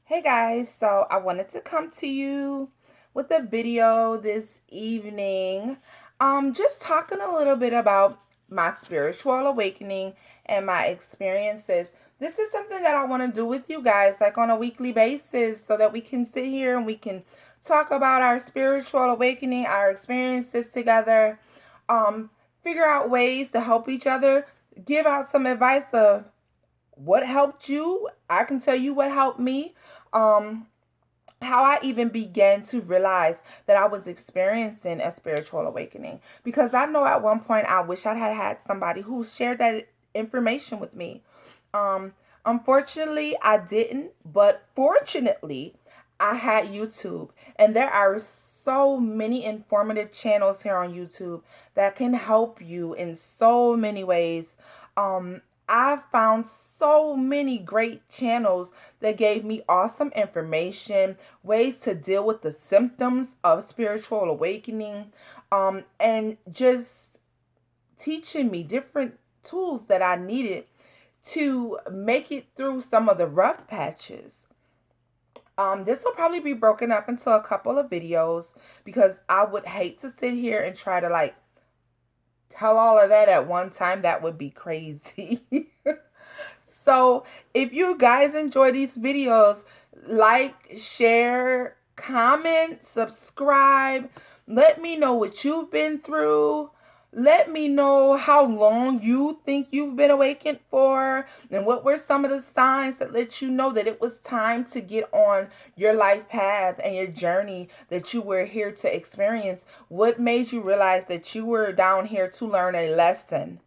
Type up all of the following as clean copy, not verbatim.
Hey guys, so I wanted to come to you with a video this evening. Just talking a little bit about my spiritual awakening and my experiences. This is something that I want to do with you guys like on a weekly basis so that we can sit here and we can talk about our spiritual awakening, our experiences together, um, figure out ways to help each other, give out some advice of what helped you. I can tell you what helped me. Um, how I even began to realize that I was experiencing a spiritual awakening. Because I know at one point I wish I had had somebody who shared that information with me. Um, Unfortunately, I didn't, but fortunately, I had YouTube, and there are so many informative channels here on YouTube that can help you in so many ways. Um, I found so many great channels that gave me awesome information, ways to deal with the symptoms of spiritual awakening, and just teaching me different tools that I needed to make it through some of the rough patches. This will probably be broken up into a couple of videos because I would hate to sit here and try to like tell all of that at one time. That would be crazy. So, if you guys enjoy these videos, like, share, comment, subscribe. Let me know what you've been through. Let me know how long you think you've been awakened for, and what were some of the signs that let you know that it was time to get on your life path and your journey that you were here to experience. What made you realize that you were down here to learn a lesson?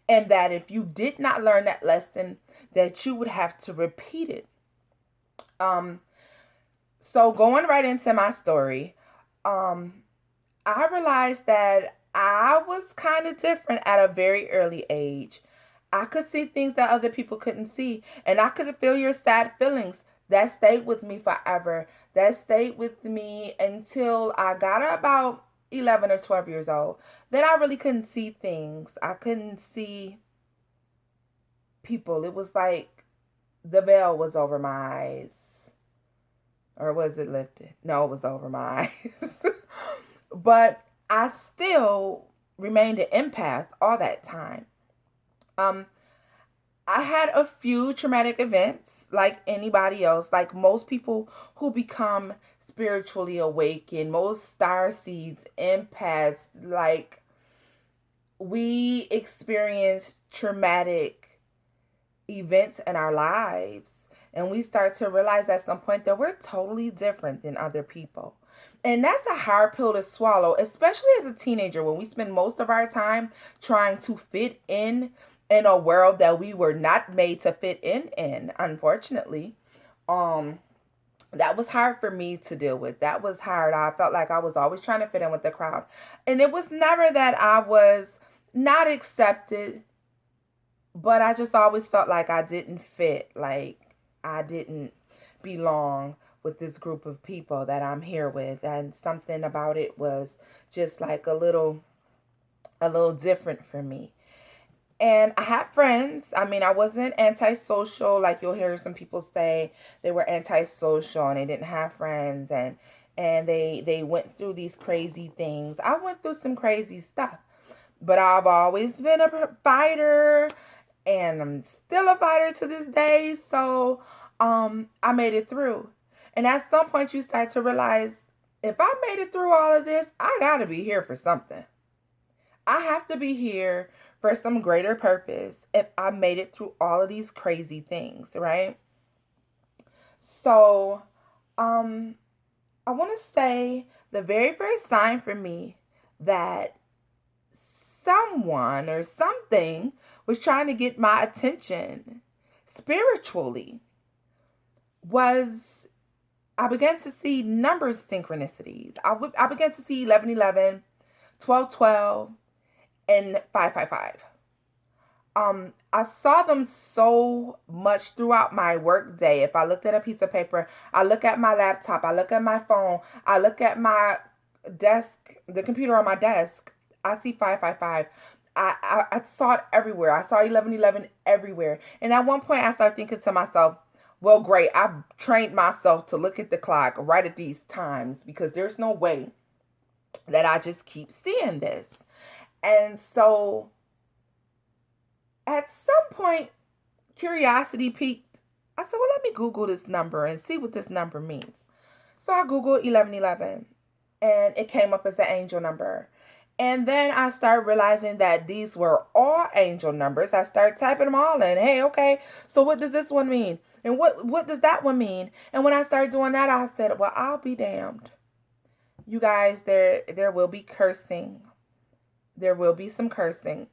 And that if you did not learn that lesson, that you would have to repeat it. Um, so going right into my story, um, I realized that I was kind of different at a very early age. I could see things that other people couldn't see, and I could feel your sad feelings. That stayed with me forever. That stayed with me until I got about 11 or 12 years old. Then I really couldn't see things. I couldn't see people. It was like the veil was over my eyes. Or was it lifted? No, it was over my eyes. But I still remained an empath all that time. Um, I had a few traumatic events like anybody else, like most people who become spiritually awakened, most star seeds, empaths, like we experience traumatic events in our lives, and we start to realize at some point that we're totally different than other people. And that's a hard pill to swallow, especially as a teenager when we spend most of our time trying to fit in a world that we were not made to fit in, unfortunately. um that was hard for me to deal with. That was hard. I felt like I was always trying to fit in with the crowd, and it was never that I was not accepted, but I just always felt like I didn't fit, like I didn't belong with this group of people that I'm here with. And something about it was just like a little different for me. And I had friends. I mean, I wasn't antisocial like you'll hear some people say they were antisocial and they didn't have friends, and they went through these crazy things. I went through some crazy stuff. But I've always been a fighter, and I'm still a fighter to this day. So I made it through. And at some point you start to realize, if I made it through all of this, I got to be here for something. I have to be here for some greater purpose if I made it through all of these crazy things, right? So, um I want to say the very first sign for me that someone or something was trying to get my attention spiritually was I began to see numbers synchronicities. I began to see 1111, 1212, and 555. I saw them so much throughout my work day. If I looked at a piece of paper, I look at my laptop, I look at my phone, I look at my desk, the computer on my desk, I see 555. I saw it everywhere. I saw 1111 everywhere. And at one point I started thinking to myself, Well, great. I've trained myself to look at the clock right at these times because there's no way that I just keep seeing this. And so at some point, curiosity peaked. I said, well, let me Google this number and see what this number means. So I Googled 1111 and it came up as an angel number. And then I started realizing that these were all angel numbers. I started typing them all in. Hey, okay, so what does this one mean? And what does that one mean? And when I started doing that, I said, well, I'll be damned. You guys, there will be cursing. There will be some cursing.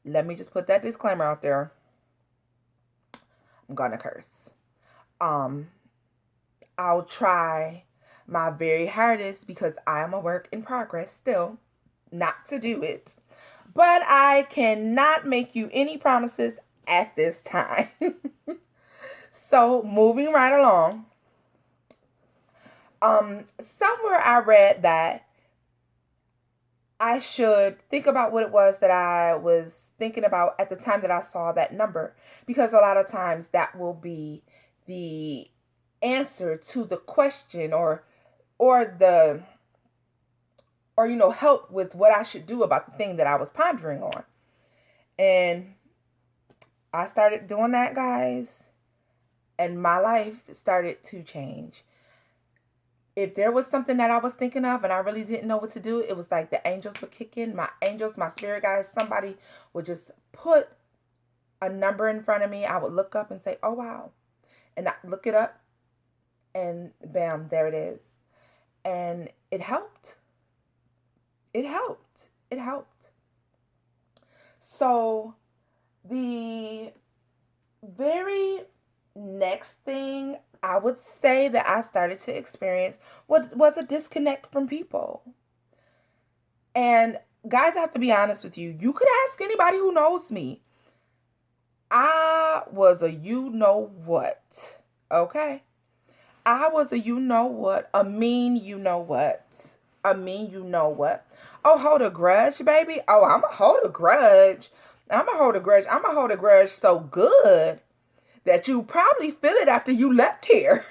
Let me just put that disclaimer out there. I'm gonna curse. I'll try my very hardest because I am a work in progress still not to do it. But I cannot make you any promises at this time. So moving right along. Somewhere I read that I should think about what it was that I was thinking about at the time that I saw that number, because a lot of times that will be the answer to the question or help with what I should do about the thing that I was pondering on. And I started doing that, guys, and my life started to change. If there was something that I was thinking of and I really didn't know what to do, it was like the angels would kick in. My angels, my spirit guides, somebody would just put a number in front of me. I would look up and say, oh, wow. And I look it up and bam, there it is. And it helped. It helped. It helped. So the very next thing I would say that I started to experience was a disconnect from people. And guys, I have to be honest with you. You could ask anybody who knows me. I was a you know what. Okay? I was a you know what. A mean you know what. A mean you know what. Oh, hold a grudge, baby. Oh, I'm going to hold a grudge. I'm going to hold a grudge. I'm going to hold a grudge so good that you probably feel it after you left here.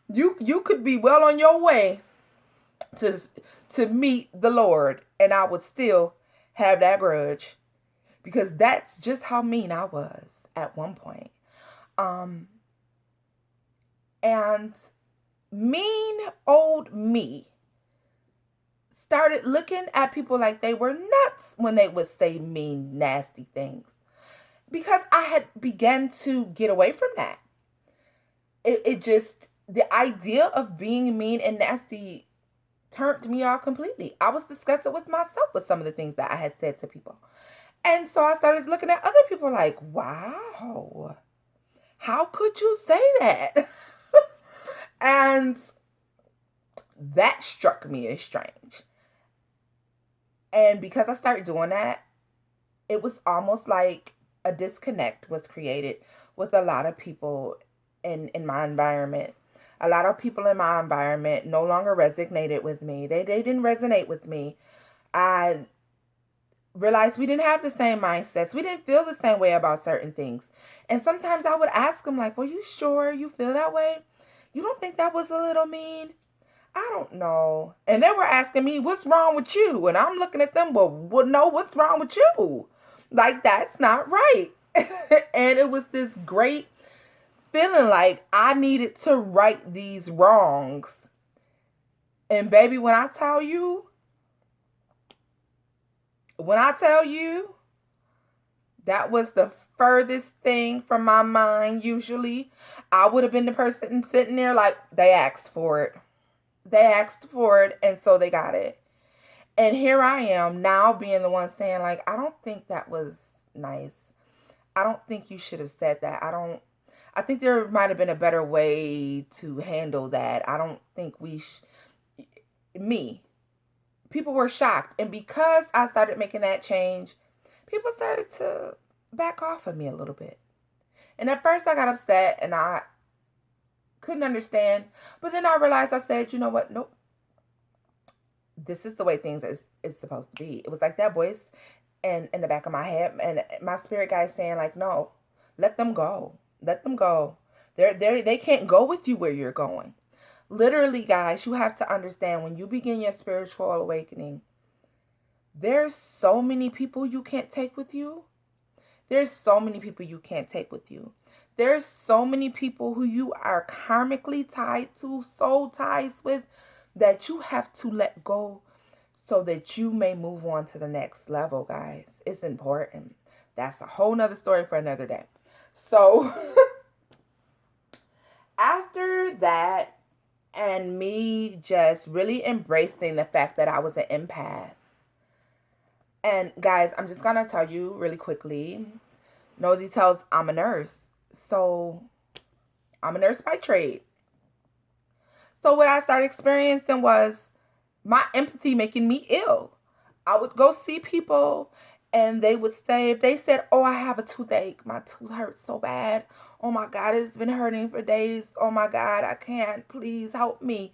You could be well on your way to meet the Lord, and I would still have that grudge, because that's just how mean I was at one point. And mean old me started looking at people like they were nuts when they would say mean, nasty things, because I had begun to get away from that. It just, the idea of being mean and nasty turned me off completely. I was disgusted with myself with some of the things that I had said to people. And so I started looking at other people like, wow, how could you say that? And that struck me as strange. And because I started doing that, it was almost like a disconnect was created with a lot of people in my environment. A lot of people in my environment no longer resonated with me. They didn't resonate with me. I realized we didn't have the same mindsets. We didn't feel the same way about certain things. And sometimes I would ask them like, well, you sure you feel that way? You don't think that was a little mean? I don't know. And they were asking me, what's wrong with you? And I'm looking at them, well, no, what's wrong with you? Like, that's not right. And it was this great feeling like I needed to right these wrongs. And baby, when I tell you, that was the furthest thing from my mind. Usually I would have been the person sitting there like, they asked for it. They asked for it, and so they got it. And here I am now being the one saying like, I don't think that was nice. I don't think you should have said that. I think there might have been a better way to handle that. I don't think people were shocked. And because I started making that change, people started to back off of me a little bit. And at first I got upset and I couldn't understand. But then I realized, I said, you know what? Nope. This is the way things is supposed to be. It was like that voice in the back of my head and my spirit guide saying like, no, let them go. Let them go. They can't go with you where you're going. Literally, guys, you have to understand when you begin your spiritual awakening, there's so many people you can't take with you. There's so many people you can't take with you. There's so many people who you are karmically tied to, soul ties with, that you have to let go so that you may move on to the next level, guys. It's important. That's a whole nother story for another day. So after that, and me just really embracing the fact that I was an empath. And guys, I'm just gonna tell you really quickly. Nosy tells I'm a nurse. So I'm a nurse by trade. So what I started experiencing was my empathy making me ill. I would go see people and they would say, if they said, oh, I have a toothache, my tooth hurts so bad. Oh my God, it's been hurting for days. Oh my God, I can't. Please help me.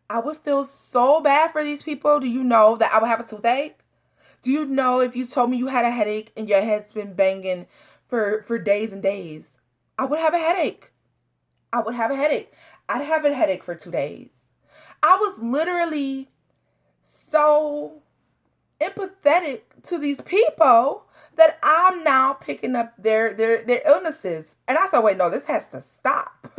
I would feel so bad for these people. Do you know that I would have a toothache? Do you know if you told me you had a headache and your head's been banging for days and days, I would have a headache. I would have a headache. I'd have a headache for 2 days. I was literally so empathetic to these people that I'm now picking up their illnesses. And I said, wait, no, this has to stop.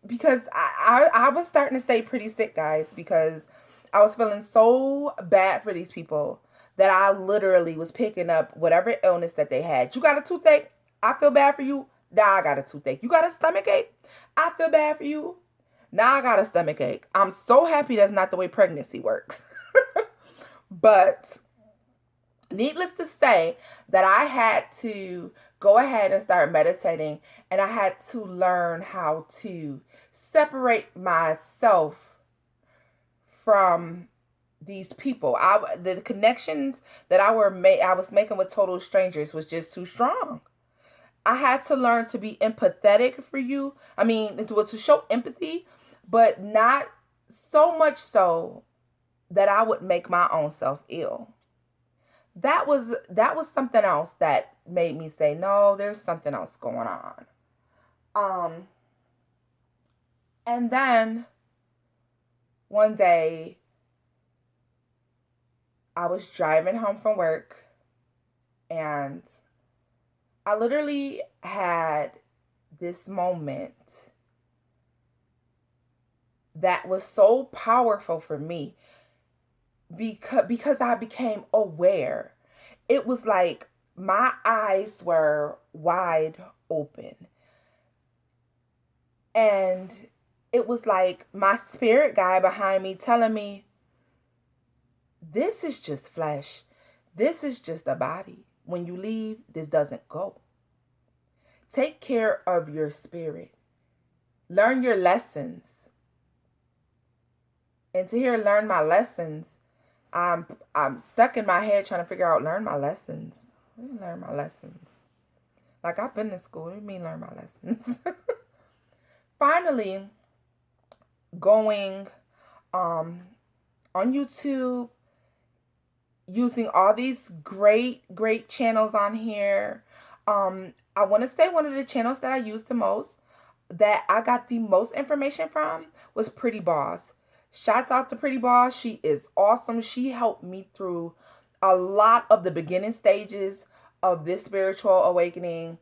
Because I was starting to stay pretty sick, guys, because I was feeling so bad for these people that I literally was picking up whatever illness that they had. You got a toothache? I feel bad for you. Now I got a toothache. You got a stomach ache? I feel bad for you. Now I got a stomach ache. I'm so happy that's not the way pregnancy works. But needless to say that I had to go ahead and start meditating, and I had to learn how to separate myself from these people. The connections that I was making with total strangers was just too strong. I had to learn to be empathetic for you. I mean, to show empathy, but not so much so that I would make my own self ill. That was something else that made me say, no, there's something else going on. And then one day I was driving home from work, and I literally had this moment that was so powerful for me because I became aware. It was like my eyes were wide open. And it was like my spirit guy behind me telling me, this is just flesh. This is just a body. When you leave, this doesn't go. Take care of your spirit. Learn your lessons. And to hear learn my lessons, I'm stuck in my head trying to figure out learn my lessons. What do you learn my lessons? Like, I've been in school. What do you mean learn my lessons? Finally, going on YouTube, using all these great channels on here. I want to say one of the channels that I used the most, that I got the most information from, was Pretty Boss. Shouts out to Pretty Boss. She is awesome. She helped me through a lot of the beginning stages of this spiritual awakening.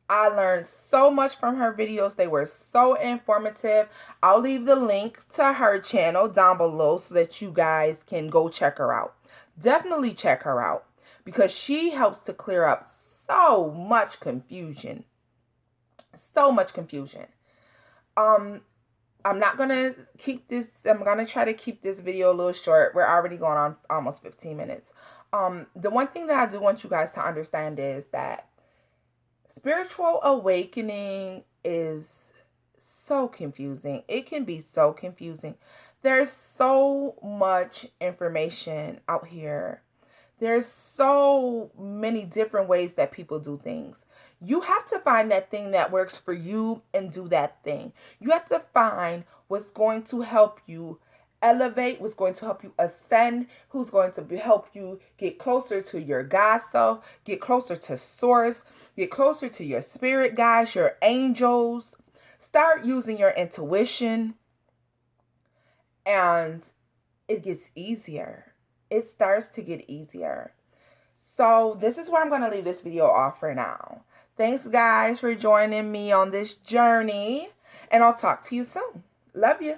I learned so much from her videos. They were so informative. I'll leave the link to her channel down below so that you guys can go check her out. Definitely check her out, because she helps to clear up so much confusion. So much confusion. I'm not going to keep this, I'm going to try to keep this video a little short. We're already going on almost 15 minutes. The one thing that I do want you guys to understand is that spiritual awakening is so confusing. It can be so confusing. There's so much information out here. There's so many different ways that people do things. You have to find that thing that works for you and do that thing. You have to find what's going to help you elevate, what's going to help you ascend, who's going to help you get closer to your God self, get closer to source, get closer to your spirit guides, your angels. Start using your intuition, and it gets easier. It starts to get easier. So this is where I'm going to leave this video off for now. Thanks, guys, for joining me on this journey, and I'll talk to you soon. Love you.